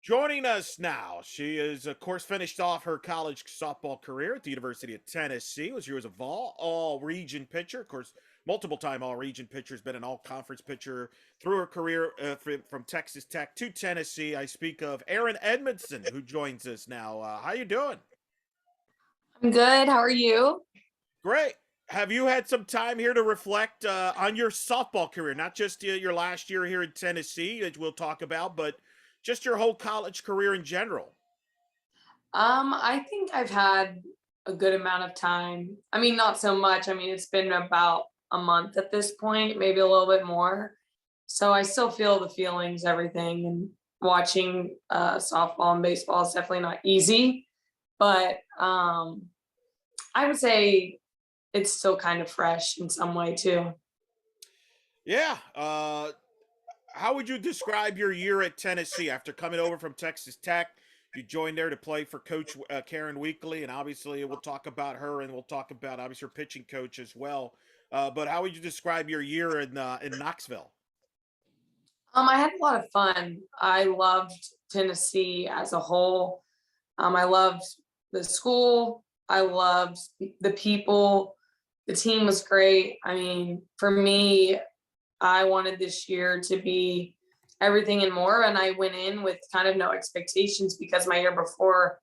Joining us now, she is, of course, finished off her college softball career at the University of Tennessee. Was years of all-region pitcher, of course, multiple-time all-region pitcher. Has been an all-conference pitcher through her career from Texas Tech to Tennessee. I speak of Erin Edmoundson, who joins us now. How you doing? I'm good. How are you? Great. Have you had some time here to reflect on your softball career, not just your last year here in Tennessee, that we'll talk about, but just your whole college career in general? I think I've had a good amount of time. I mean, not so much. I mean, it's been about a month at this point, maybe a little bit more. So I still feel the feelings, everything, and watching softball and baseball is definitely not easy. But I would say it's still kind of fresh in some way too. Yeah. How would you describe your year at Tennessee after coming over from Texas Tech? You joined there to play for Coach Karen Weekly, and obviously we'll talk about her, and we'll talk about obviously her pitching coach as well. But how would you describe your year in Knoxville? I had a lot of fun. I loved Tennessee as a whole. I loved the school. I loved the people. The team was great. I mean, for me, I wanted this year to be everything and more. And I went in with kind of no expectations because my year before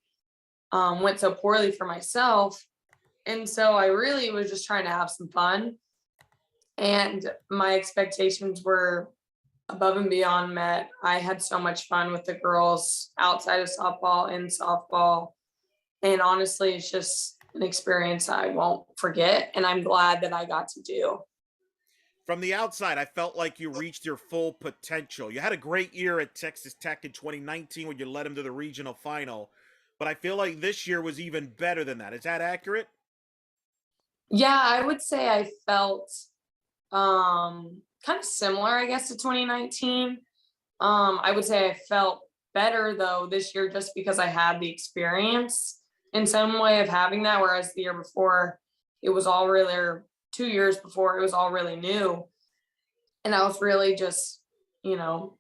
went so poorly for myself. And so I really was just trying to have some fun. And my expectations were above and beyond met. I had so much fun with the girls outside of softball and softball. And honestly, it's just an experience I won't forget. And I'm glad that I got to do. From the outside, I felt like you reached your full potential. You had a great year at Texas Tech in 2019 when you led them to the regional final, but I feel like this year was even better than that. Is that accurate? Yeah, I would say I felt kind of similar, I guess, to 2019. I would say I felt better though this year just because I had the experience in some way of having that, whereas the year before it was all really, or 2 years before it was all really new. And I was really just,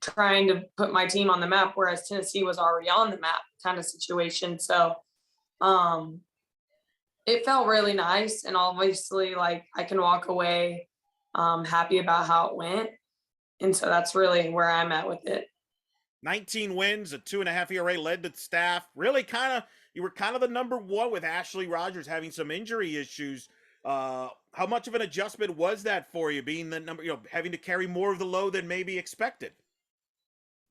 trying to put my team on the map, whereas Tennessee was already on the map kind of situation. So um it felt really nice. And obviously like I can walk away happy about how it went. And so that's really where I'm at with it. 19 wins, a 2.5 ERA, led the staff. Really you were kind of the number one with Ashley Rogers having some injury issues. How much of an adjustment was that for you, being the number, having to carry more of the load than maybe expected?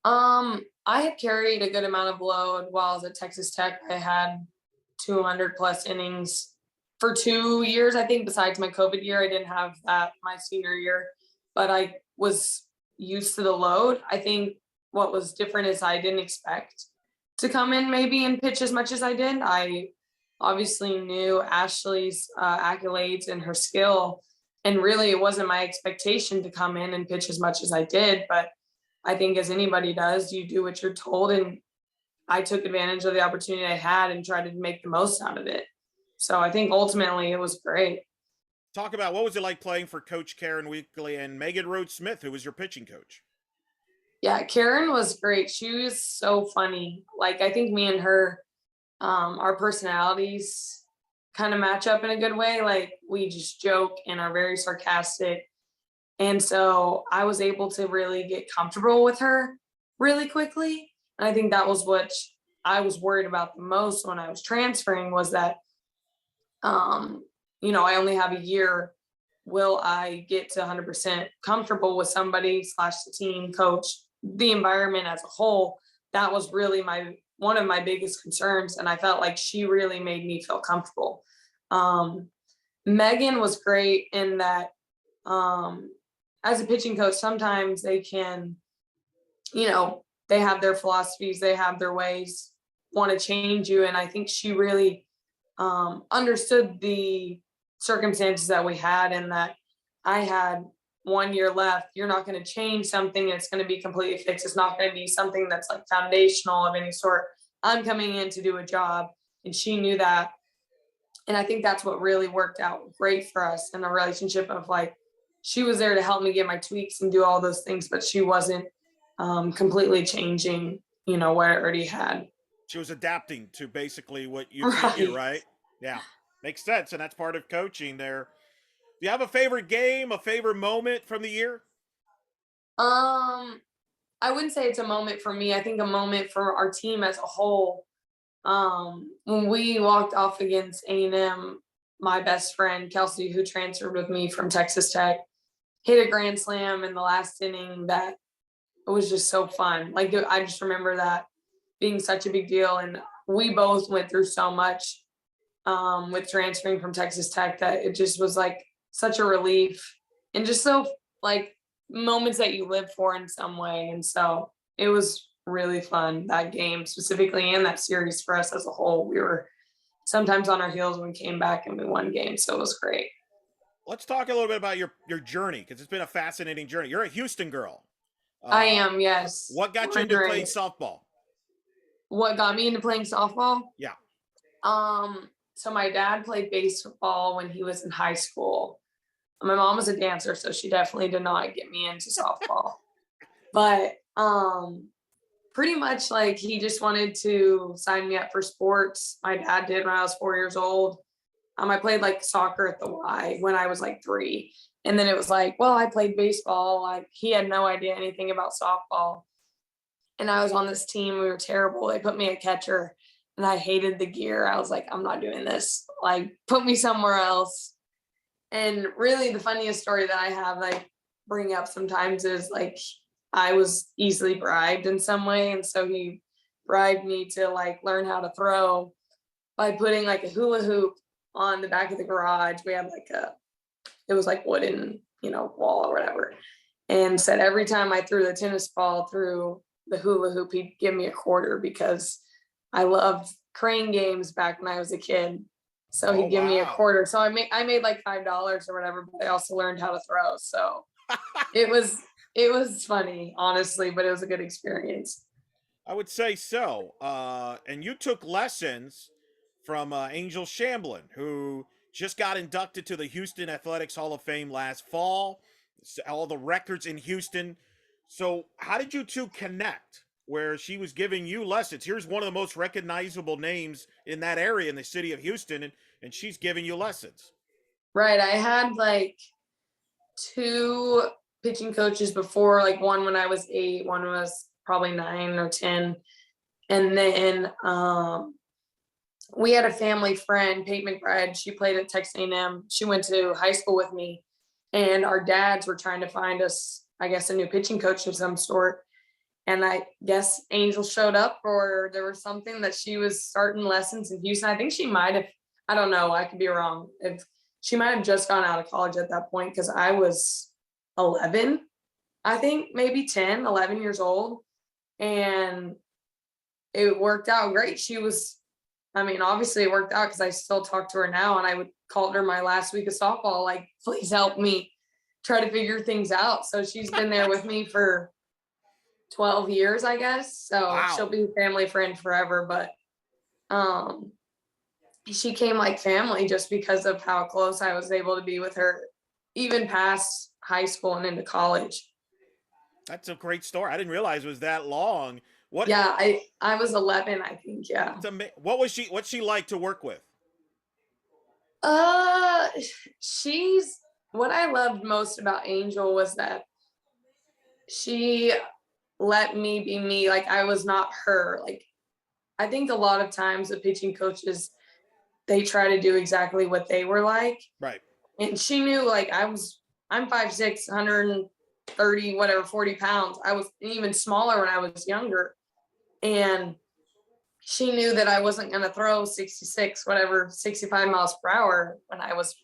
I had carried a good amount of load while I was at Texas Tech. I had 200 plus innings for 2 years. I think besides my COVID year, I didn't have that my senior year, but I was used to the load. I think what was different is I didn't expect to come in maybe and pitch as much as I did. I obviously knew Ashley's accolades and her skill, and really it wasn't my expectation to come in and pitch as much as I did. But I think as anybody does, you do what you're told, and I took advantage of the opportunity I had and tried to make the most out of it. So I think ultimately it was great. Talk about what was it like playing for Coach Karen Weekly and Megan Rhodes Smith, who was your pitching coach? Yeah, Karen was great. She was so funny. Like I think me and her, our personalities kind of match up in a good way. Like we just joke and are very sarcastic. And so I was able to really get comfortable with her really quickly. And I think that was what I was worried about the most when I was transferring was that I only have a year. Will I get to 100% comfortable with somebody slash the team, coach, the environment as a whole? That was really one of my biggest concerns. And I felt like she really made me feel comfortable. Um, Megan was great in that as a pitching coach, sometimes they can, they have their philosophies, they have their ways, want to change you. And I think she really understood the circumstances that we had and that I had 1 year left. You're not going to change something and it's going to be completely fixed. It's not going to be something that's like foundational of any sort. I'm coming in to do a job, and she knew that. And I think that's what really worked out great for us in a relationship of like, she was there to help me get my tweaks and do all those things, but she wasn't completely changing, what I already had. She was adapting to basically what you to you, Right. right? Yeah, makes sense, and that's part of coaching. There. Do you have a favorite game, a favorite moment from the year? Um, I wouldn't say it's a moment for me. I think a moment for our team as a whole. When we walked off against A&M, my best friend Kelsey, who transferred with me from Texas Tech, hit a grand slam in the last inning that it was just so fun. Like I just remember that being such a big deal, and we both went through so much with transferring from Texas Tech that it just was like such a relief and just so like moments that you live for in some way. And so it was really fun that game specifically and that series for us as a whole. We were sometimes on our heels when we came back and we won games, so it was great. Let's talk a little bit about your journey because it's been a fascinating journey. You're a Houston girl. I Uh, am, yes. what got you Born and into playing raised. softball? What got me into playing softball? Yeah. So my dad played baseball when he was in high school. My mom was a dancer, so she definitely did not get me into softball. But pretty much like he just wanted to sign me up for sports. My dad did when I was 4 years old. I played like soccer at the Y when I was like 3. And then it was like, well, I played baseball. Like he had no idea anything about softball. And I was on this team. We were terrible. They put me at catcher and I hated the gear. I was like, I'm not doing this. Like, put me somewhere else. And really, the funniest story that I have, like, bring up sometimes is like, I was easily bribed in some way. And so he bribed me to like learn how to throw by putting like a hula hoop on the back of the garage. We had like it was like wooden, wall or whatever. And said every time I threw the tennis ball through the hula hoop, he'd give me a quarter because I loved crane games back when I was a kid. So Oh he'd give me a wow. quarter. So I made like $5 or whatever, but I also learned how to throw. So it was it was funny, honestly, but it was a good experience. I would say so. And you took lessons from Angel Shamblin, who just got inducted to the Houston Athletics Hall of Fame last fall. All the records in Houston. So, how did you two connect? Where she was giving you lessons. Here's one of the most recognizable names in that area in the city of Houston, and she's giving you lessons. Right. I had like two pitching coaches before, like one when I was 8, one was probably 9 or 10. And then we had a family friend, Peyton McBride. She played at Texas A&M. She went to high school with me, and our dads were trying to find us, I guess, a new pitching coach of some sort. And I guess Angel showed up, or there was something that she was starting lessons in Houston. I think she might have, I don't know, I could be wrong. If she might have just gone out of college at that point because I was 11, I think maybe 10, 11 years old. And it worked out great. Obviously it worked out because I still talk to her now and I would call her my last week of softball, like, please help me try to figure things out. So she's been there with me for 12 years, I guess. So she'll Wow. be a family friend forever. But um she came like family just because of how close I was able to be with her, even past high school and into college. That's a great story. I didn't realize it was that long. What Yeah, I was 11, I think. Yeah. what was she what's she like to work with? Uh, she's what I loved most about Angel was that she let me be me. Like I was not her. Like I think a lot of times the pitching coaches they try to do exactly what they were like. Right. And she knew like I'm 5'6", 130, whatever, 40 pounds. I was even smaller when I was younger. And she knew that I wasn't going to throw 66, whatever, 65 miles per hour when I was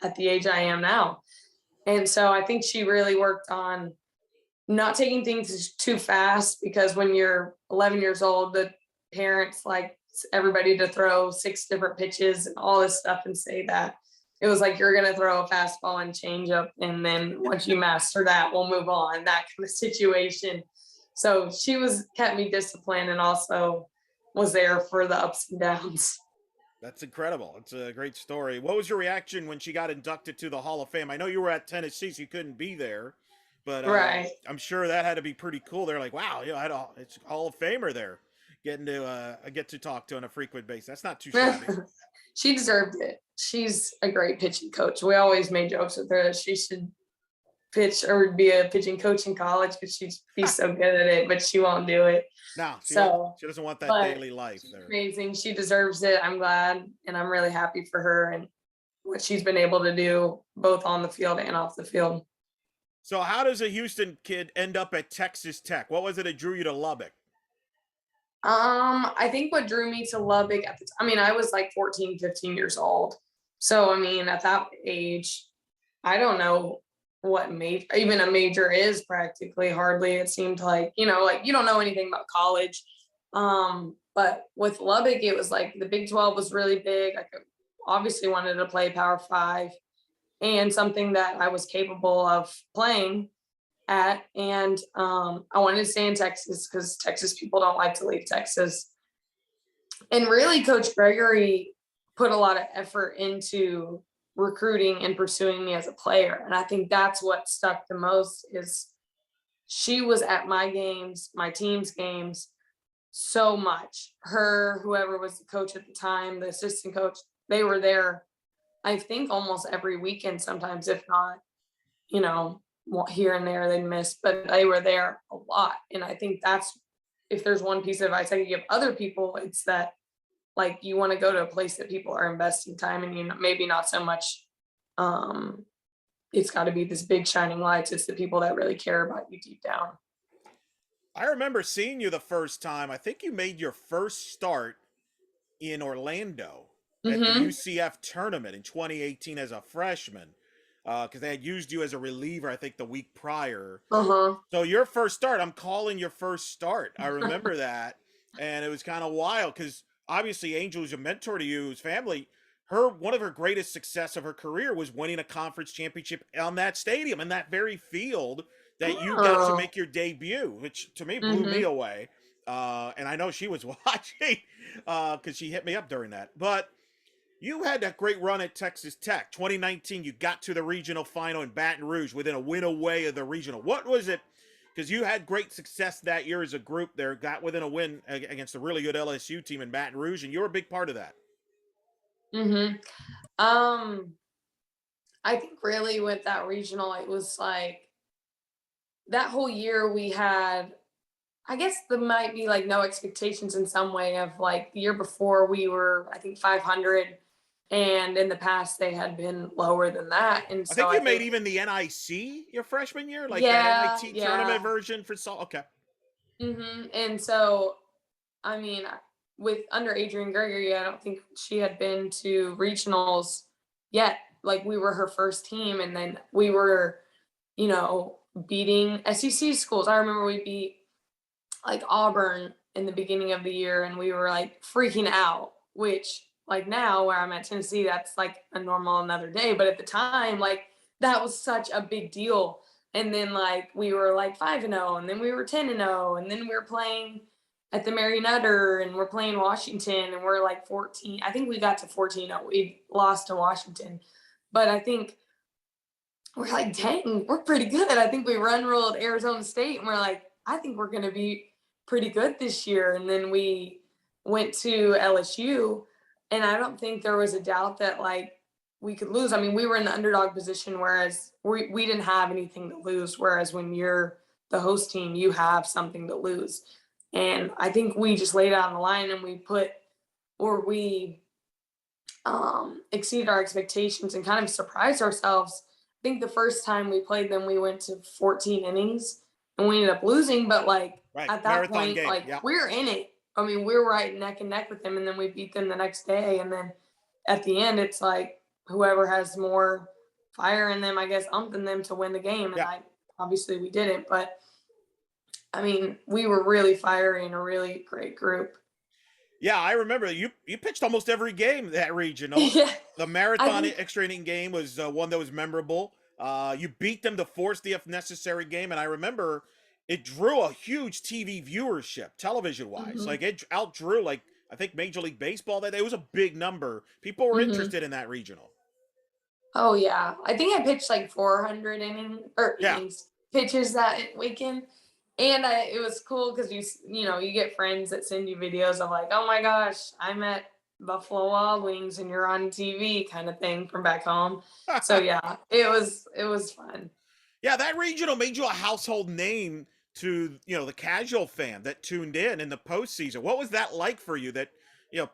at the age I am now. And so I think she really worked on not taking things too fast because when you're 11 years old, the parents like everybody to throw 6 different pitches and all this stuff and say that it was like you're going to throw a fastball and change up. And then once you master that, we'll move on, that kind of situation. So she kept me disciplined and also was there for the ups and downs. That's incredible. It's a great story. What was your reaction when she got inducted to the Hall of Fame? I know you were at Tennessee, so you couldn't be there, But Right. I'm sure that had to be pretty cool. They're like, wow, it's Hall of Famer there, getting to get to talk to on a frequent basis. That's not too shabby. She deserved it. She's a great pitching coach. We always made jokes with her that she should pitch or be a pitching coach in college because she'd be so good at it, but she won't do it. No, So, she doesn't want that but daily life she's there. amazing. She deserves it. I'm glad and I'm really happy for her and what she's been able to do both on the field and off the field. So how does a Houston kid end up at Texas Tech? What was it that drew you to Lubbock? I think what drew me to Lubbock at the time, I mean, I was like 14, 15 years old. So, I mean, at that age, I don't know what major, even a major is practically hardly. It seemed like, like you don't know anything about college. But with Lubbock, it was like the Big 12 was really big. I could, obviously wanted to play Power Five and something that I was capable of playing at. And I wanted to stay in Texas because Texas people don't like to leave Texas. And really, Coach Gregory put a lot of effort into recruiting and pursuing me as a player. And I think that's what stuck the most is she was at my games, my team's games so much. Her, whoever was the coach at the time, the assistant coach, they were there, I think almost every weekend, sometimes, if not, here and there they missed, but they were there a lot. And I think that's, if there's one piece of advice I could give other people, it's that like you want to go to a place that people are investing time and maybe not so much it's got to be this big shining lights. It's the people that really care about you deep down. I remember seeing you the first time. I think you made your first start in Orlando at the Mm-hmm. UCF tournament in 2018 as a freshman, because they had used you as a reliever, I think, the week prior. Uh-huh. So your first start, I'm calling your first start. I remember that, and it was kind of wild because obviously Angel was a mentor to you, his family. One of her greatest success of her career was winning a conference championship on that stadium in that very field that you got to Oh. make your debut, which to me blew me Mm-hmm. away. And I know she was watching because she hit me up during that. But you had that great run at Texas Tech. 2019, you got to the regional final in Baton Rouge within a win away of the regional. What was it? Because you had great success that year as a group there, got within a win against a really good LSU team in Baton Rouge, and you were a big part of that. Mm-hmm. Um, I think really with that regional, it was like that whole year we had, I guess there might be like no expectations in some way of like the year before we were, I think 500. And in the past they had been lower than that. And I so think I you made think, even the NIC your freshman year, like that yeah, NIT tournament yeah. version for Salt. Okay. And so, I mean, with under Adrian Gregory, I don't think she had been to regionals yet. Like we were her first team, and then we were, beating SEC schools. I remember we beat like Auburn in the beginning of the year, and we were like freaking out. Which, like now, where I'm at Tennessee, that's like a normal another day. But at the time, like that was such a big deal. And then like we were like 5-0, and then we were 10-0, and then we were playing at the Mary Nutter, and we're playing Washington, and we're like 14. I think we got to 14-0. We lost to Washington, but I think we're like, dang, we're pretty good. I think we run ruled Arizona State, and we're like, I think we're going to be pretty good this year. And then we went to LSU, and I don't think there was a doubt that like we could lose. I mean, we were in the underdog position, whereas we didn't have anything to lose. Whereas when you're the host team, you have something to lose. And I think we just laid it on the line, and we exceeded our expectations and kind of surprised ourselves. I think the first time we played them, we went to 14 innings and we ended up losing. But like Right. at that Marathon point, game. like Yeah. we're in it. I mean, we're right neck and neck with them, and then we beat them the next day. And then at the end, it's like whoever has more fire in them, I guess, umping them to win the game. And Yeah. I obviously we didn't, but I mean, we were really fiery and a really great group. Yeah, I remember you pitched almost every game that regional. Yeah, The I marathon think. extra inning game was one that was memorable. You beat them to force the if necessary game, and I remember it drew a huge TV viewership, television wise. Mhm, Like it outdrew like I think Major League Baseball that day. It was a big number. People were mhm. interested in that regional. Oh yeah, I think I pitched like 400 Yeah, innings. pitches that weekend. And it was cool because you know, you get friends that send you videos of like, oh my gosh, I'm at Buffalo Wild Wings and you're on TV kind of thing from back home. So yeah, it was fun. Yeah, that regional made you a household name to, the casual fan that tuned in the postseason. What was that like for you that,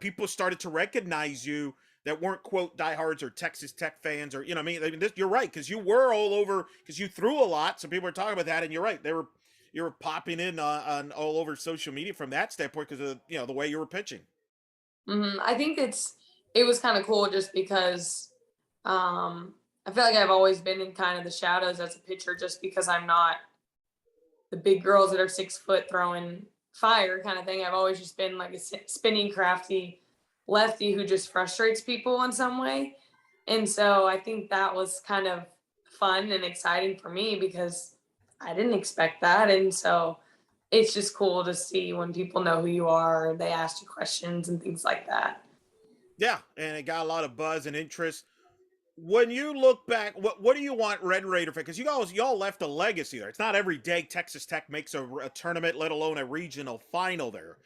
people started to recognize you that weren't quote diehards or Texas Tech fans or, you're right. Cause you were all over cause you threw a lot. So people were talking about that and you're right. You were popping in on all over social media from that standpoint because of, the way you were pitching. I think it was kind of cool just because I feel like I've always been in kind of the shadows as a pitcher just because I'm not the big girls that are 6 foot throwing fire kind of thing. I've always just been like a spinning, crafty lefty who just frustrates people in some way. And so I think that was kind of fun and exciting for me because I didn't expect that. And so it's just cool to see when people know who you are, they ask you questions and things like that. Yeah. And it got a lot of buzz and interest. When you look back, what do you want Red Raider fan? Because y'all left a legacy there. It's not every day Texas Tech makes a tournament, let alone a regional final there.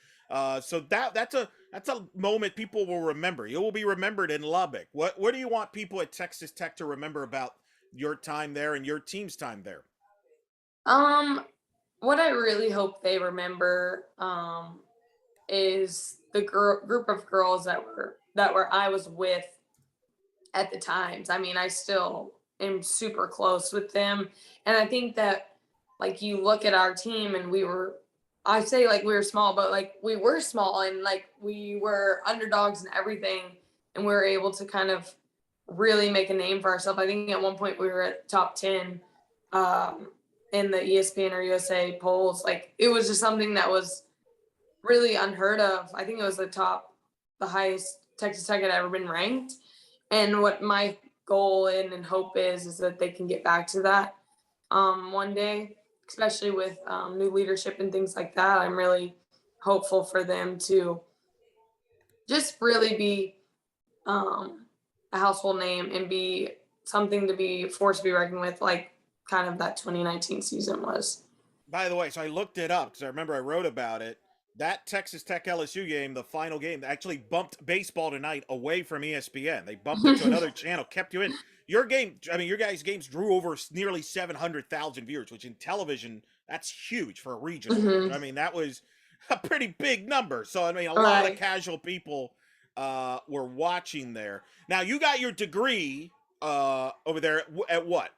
So that's a moment people will remember. You will be remembered in Lubbock. What do you want people at Texas Tech to remember about your time there and your team's time there? Um, what I really hope they remember is the group of girls that were I was with at the times. I mean, I still am super close with them. And I think that like you look at our team and I say like we were small, but like we were small and like we were underdogs and everything. And we were able to kind of really make a name for ourselves. I think at one point we were at top 10 um, in the ESPN or USA polls. Like it was just something that was really unheard of. I think it was the highest Texas Tech had ever been ranked. And what my goal and hope is that they can get back to that one day, especially with new leadership and things like that. I'm really hopeful for them to just really be a household name and be something to be forced to be reckoned with, like kind of that 2019 season was. By the way, so I looked it up because I remember I wrote about it. That Texas Tech LSU game, the final game, actually bumped baseball tonight away from ESPN. They bumped it to another channel, kept you in. Your game, I mean, your guys' games drew over nearly 700,000 viewers, which in television, that's huge for a regional. Hmm. I mean, that was a pretty big number. So, I mean, a All lot of right. casual people were watching there. Now, you got your degree over there at what?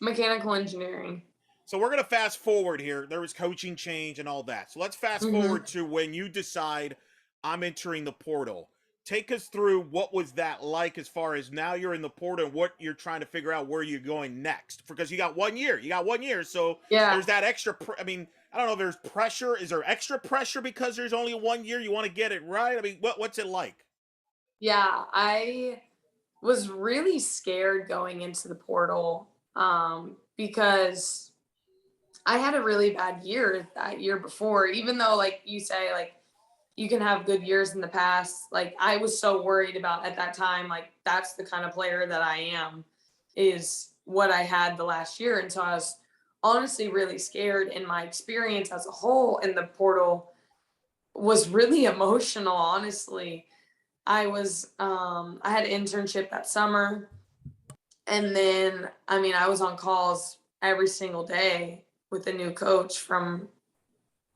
Mechanical engineering. So we're gonna fast forward here. There was coaching change and all that. So let's fast Hmm. forward to when you decide I'm entering the portal. Take us through what was that like as far as now you're in the portal and what you're trying to figure out where you're going next. Because you got 1 year. You got 1 year. So Yeah. there's that extra. I mean, I don't know if there's pressure. Is there extra pressure because there's only 1 year? You want to get it right. I mean, what's it like? Yeah. I was really scared going into the portal because I had a really bad year that year before, even though, like you say, like you can have good years in the past. Like I was so worried about at that time, like that's the kind of player that I am, is what I had the last year. And so I was honestly really scared. And my experience as a whole in the portal was really emotional, honestly. I had an internship that summer. And then, I mean, I was on calls every single day with a new coach from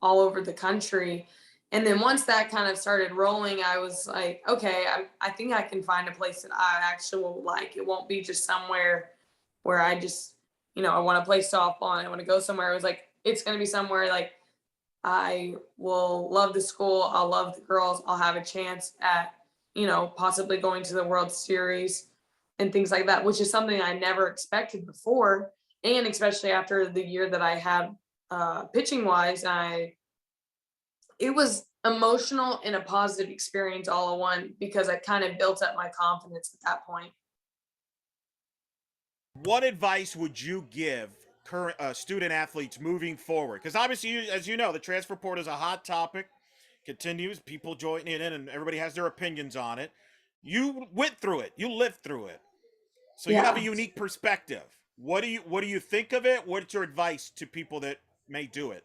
all over the country. And then once that kind of started rolling, I was like, okay, I think I can find a place that I actually will like. It won't be just somewhere where I just, I want to play softball and I want to go somewhere. It was like, it's going to be somewhere like I will love the school. I'll love the girls. I'll have a chance at, possibly going to the World Series and things like that, which is something I never expected before. And especially after the year that I had pitching wise, it was emotional and a positive experience all in one because I kind of built up my confidence at that point. What advice would you give current student athletes moving forward? Because obviously, as you know, the transfer portal is a hot topic. Continues, people joining in, and everybody has their opinions on it. You went through it. You lived through it. So you have a Yeah. unique perspective. What do you think of it? What's your advice to people that may do it?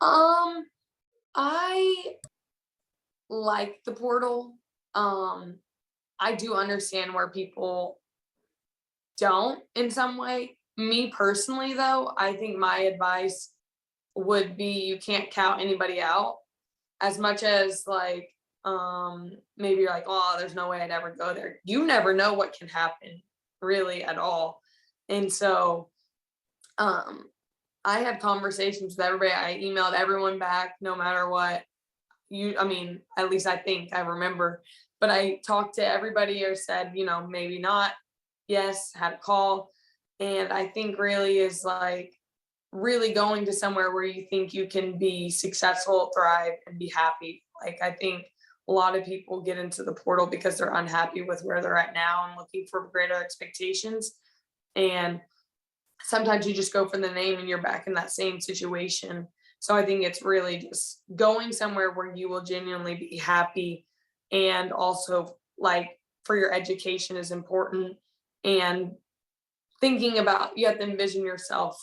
Um, I like the portal. Um, I do understand where people don't in some way. Me personally, though, I think my advice would be you can't count anybody out as much as like maybe you're like, oh, there's no way I'd ever go there. You never know what can happen really at all. And so um I had conversations with everybody. I emailed everyone back no matter what. I mean, at least I think I remember. But I talked to everybody or said, maybe not. Yes, had a call. And I think really is like really going to somewhere where you think you can be successful, thrive, and be happy. Like I think a lot of people get into the portal because they're unhappy with where they're at now and looking for greater expectations. And sometimes you just go for the name and you're back in that same situation. So I think it's really just going somewhere where you will genuinely be happy, and also like for your education is important, and thinking about you have to envision yourself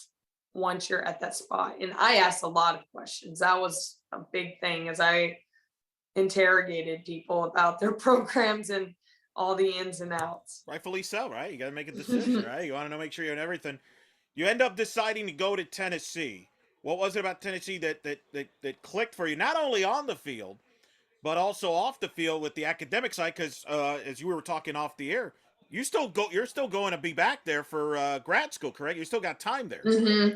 once you're at that spot. And I asked a lot of questions. That was a big thing as I interrogated people about their programs and all the ins and outs. Rightfully so, right? You got to make a decision, right? You want to know, make sure you're in everything. You end up deciding to go to Tennessee. What was it about Tennessee that clicked for you, not only on the field, but also off the field with the academic side? Because as you were talking off the air, you're still going to be back there for grad school, correct? You still got time there. hmm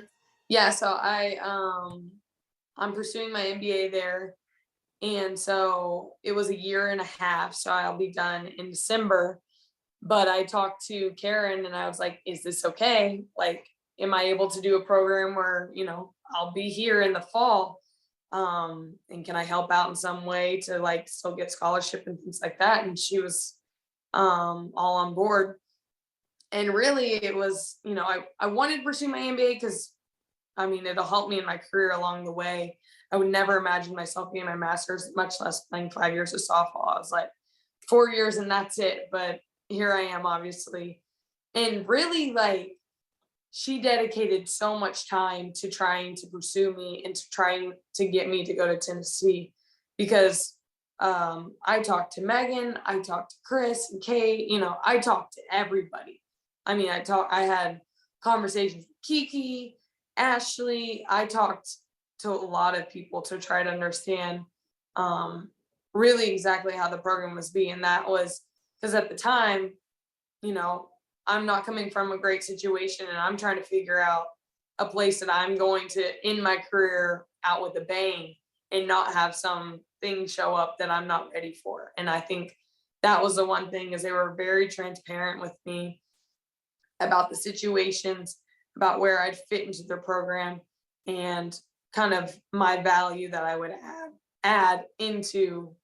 Yeah, so I'm pursuing my MBA there. And so it was a year and a half. So I'll be done in December. But I talked to Karen and I was like, is this okay? Like, am I able to do a program where, I'll be here in the fall? And can I help out in some way to like still get scholarship and things like that? And she was all on board. And really it was, I wanted to pursue my MBA because I mean, it'll help me in my career along the way. I would never imagine myself getting my master's, much less playing 5 years of softball. I was like 4 years and that's it. But here I am, obviously. And really, like, she dedicated so much time to trying to pursue me and to trying to get me to go to Tennessee because I talked to Megan, I talked to Chris and Kate, I talked to everybody. I mean, I had conversations with Kiki, Ashley. I talked to a lot of people to try to understand really exactly how the program was being. That was because at the time, you know, I'm not coming from a great situation and I'm trying to figure out a place that I'm going to end my career out with a bang and not have some thing show up that I'm not ready for. And I think that was the one thing is they were very transparent with me about the situations, about where I'd fit into their program and kind of my value that I would add into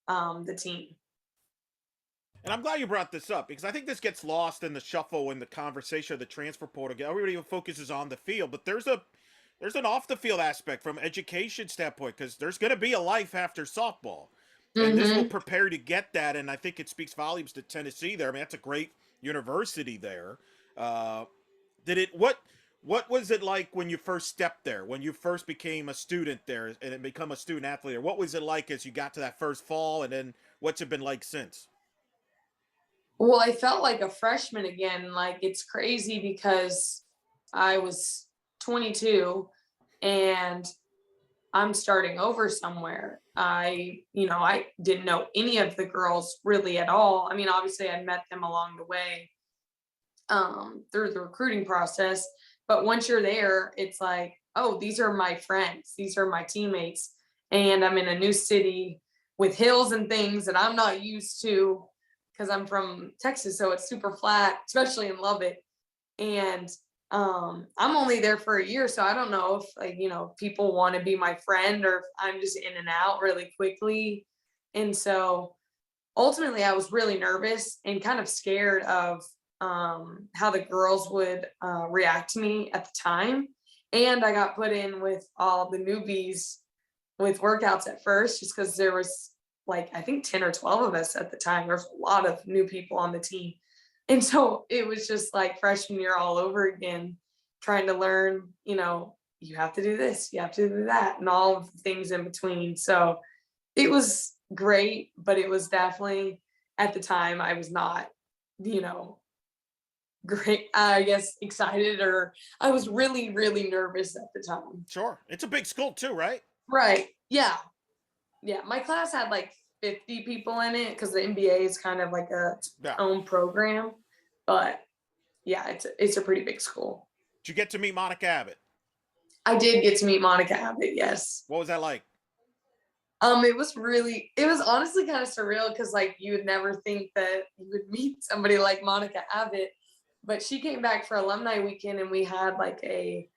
the team. And I'm glad you brought this up because I think this gets lost in the shuffle in the conversation of the transfer portal. Everybody focuses on the field, but there's an off the field aspect from education standpoint because there's going to be a life after softball, and this will hmm prepare you to get that. And I think it speaks volumes to Tennessee. There, I mean, that's a great university there. Uh, did it what was it like when you first stepped there? When you first became a student there and become a student athlete? Or what was it like as you got to that first fall, and then what's it been like since? Well, I felt like a freshman again. Like it's crazy because I was 22 and I'm starting over somewhere. I didn't know any of the girls really at all. I mean, obviously I met them along the way through the recruiting process, but once you're there, it's like, oh, these are my friends, these are my teammates, and I'm in a new city with hills and things that I'm not used to because I'm from Texas, so it's super flat, especially in Lubbock. And I'm only there for a year, so I don't know if like people want to be my friend or if I'm just in and out really quickly. And so ultimately I was really nervous and kind of scared of how the girls would react to me at the time. And I got put in with all the newbies with workouts at first just because there was like I think 10 or 12 of us at the time. There's a lot of new people on the team. And so it was just like freshman year all over again, trying to learn, you have to do this, you have to do that, and all of the things in between. So it was great, but it was definitely at the time I was not, you know, great, I guess excited, or I was really, really nervous at the time. Sure. It's a big school too, right? Right. Yeah. Yeah. My class had like 50 people in it because the MBA is kind of like a Yeah. own program. But yeah, it's a pretty big school. Did you get to meet Monica Abbott? I did get to meet Monica Abbott, yes. What was that like? It was honestly kind of surreal because like you would never think that you would meet somebody like Monica Abbott. But she came back for alumni weekend and we had like a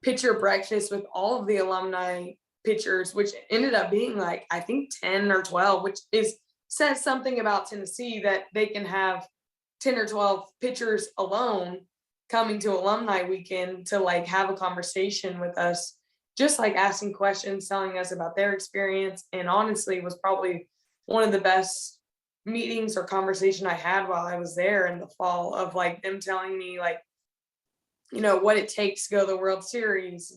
pitcher breakfast with all of the alumni pitchers, which ended up being like I think 10 or 12, which is says something about Tennessee that they can have 10 or 12 pitchers alone coming to alumni weekend to like have a conversation with us, just like asking questions, telling us about their experience. And honestly, was probably one of the best meetings or conversation I had while I was there in the fall, of like them telling me like, what it takes to go to the World Series,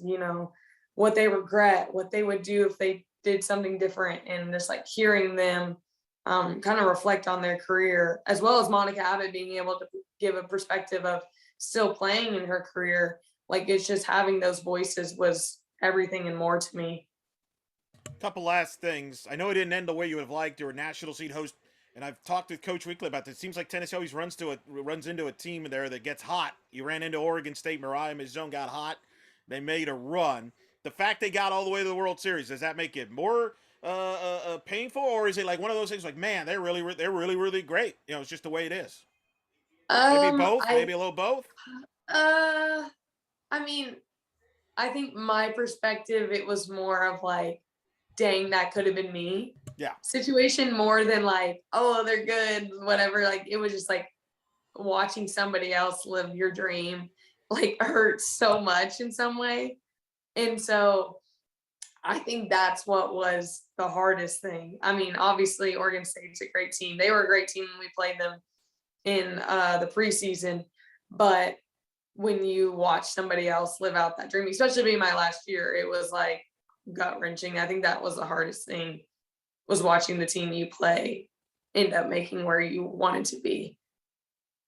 what they regret, what they would do if they did something different, and just like hearing them kind of reflect on their career, as well as Monica Abbott being able to give a perspective of still playing in her career. Like it's just having those voices was everything and more to me. Couple last things. I know it didn't end the way you would have liked. You're a national seed host, and I've talked with Coach Weekly about this. It seems like Tennessee always runs into a team there that gets hot. You ran into Oregon State. Mariah Mizzone got hot. They made a run. The fact they got all the way to the World Series, does that make it more painful, or is it like one of those things like, man, they're really really great? It's just the way it is. Maybe both. I Maybe a little both. uh I mean, I think my perspective, it was more of like, dang, that could have been me Yeah. situation, more than like, oh, they're good, whatever. Like it was just like watching somebody else live your dream like hurts so much in some way. And so I think that's what was the hardest thing. I mean, obviously Oregon State's a great team. They were a great team when we played them in the preseason, but when you watch somebody else live out that dream, especially being my last year, it was like gut wrenching. I think that was the hardest thing, was watching the team you play end up making where you wanted to be.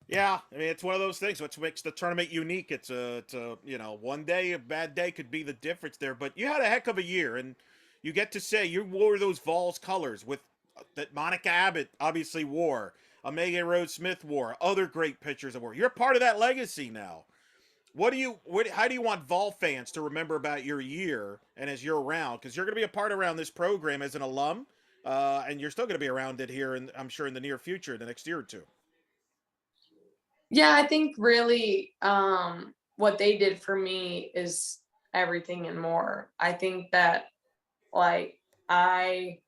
Yeah, I mean it's one of those things which makes the tournament unique. It's one day a bad day could be the difference there, but you had a heck of a year, and you get to say you wore those Vols colors with that Monica Abbott obviously wore, Omega Rose Smith wore, other great pitchers that wore. You're part of that legacy now. How do you want Vol fans to remember about your year and as you're around? Because you're going to be a part around this program as an alum, and you're still going to be around it here, and I'm sure in the near future, the next year or two. Yeah, I think really what they did for me is everything and more. I think that like I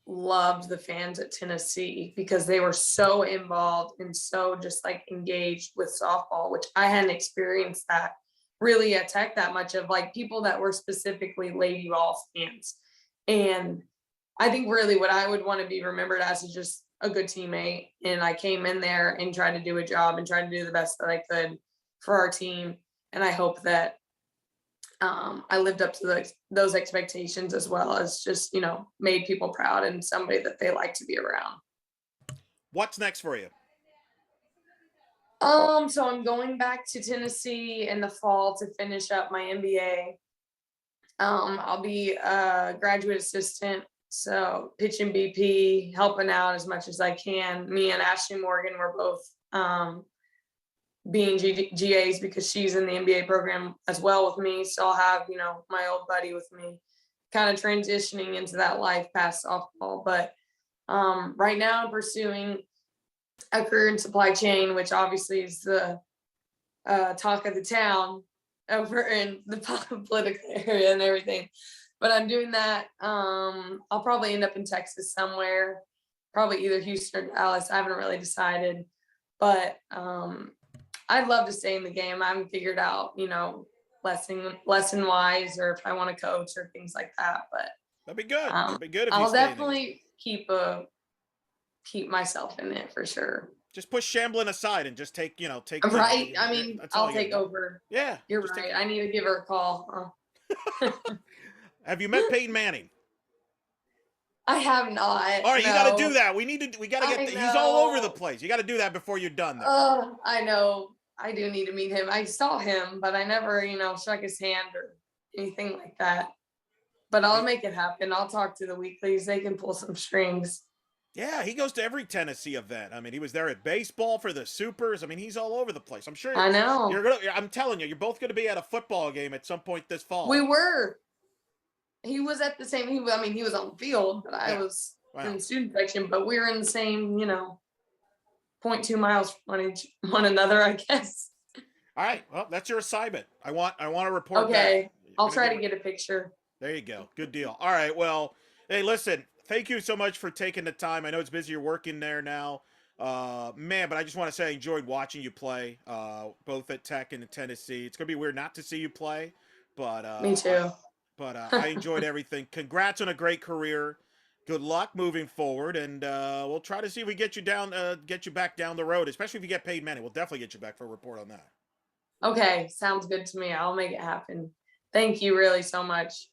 loved the fans at Tennessee because they were so involved and so just like engaged with softball, which I hadn't experienced that really at Tech that much, of like people that were specifically Lady Vols fans. And I think really what I would want to be remembered as is just a good teammate. And I came in there and tried to do a job and tried to do the best that I could for our team. And I hope that I lived up to those expectations, as well as just, made people proud and somebody that they like to be around. What's next for you? So I'm going back to Tennessee in the fall to finish up my MBA. I'll be a graduate assistant, so pitching BP, helping out as much as I can. Me and Ashley Morgan were both being GAs because she's in the MBA program as well with me. So I'll have, my old buddy with me, kind of transitioning into that life past softball. But right now I'm pursuing a career in supply chain, which obviously is the talk of the town over in the political area and everything. But I'm doing that. I'll probably end up in Texas somewhere, probably either Houston or Dallas. I haven't really decided, but I'd love to stay in the game. I haven't figured out, lesson wise, or if I want to coach or things like that. But That'd be good. That'd be good if you I'll stay in it. definitely keep myself in it for sure. Just push Shamblin aside and just take, take. Right. I mean, that's all I'll you take gotta do. over. Yeah. You're just right. I need to give her a call. Have you met Peyton Manning? I have not. All right, you got to do No. that. We got to I get. He's all over the know. place. You got to do that before you're done. There. I know. I do need to meet him. I saw him, but I never, shook his hand or anything like that. But I'll make it happen. I'll talk to the weeklies. They can pull some strings. Yeah, he goes to every Tennessee event. I mean, he was there at baseball for the Supers. I mean, he's all over the place. I'm sure I know. I'm telling you, you're both gonna be at a football game at some point this fall. We were. He was at the same. He was on the field, but I was in the student section. But we were in the same, 0.2 miles from one another, I guess. All right. Well, that's your assignment. I want to report. Okay, back. I'll try to get a picture. There you go. Good deal. All right. Well, hey, listen. Thank you so much for taking the time. I know it's busy. You're working there now. Man, but I just want to say I enjoyed watching you play, both at Tech and in Tennessee. It's going to be weird not to see you play, but Me too. I enjoyed everything. Congrats on a great career. Good luck moving forward, and we'll try to see if we get you back down the road, especially if you get paid money. We'll definitely get you back for a report on that. Okay, sounds good to me. I'll make it happen. Thank you really so much.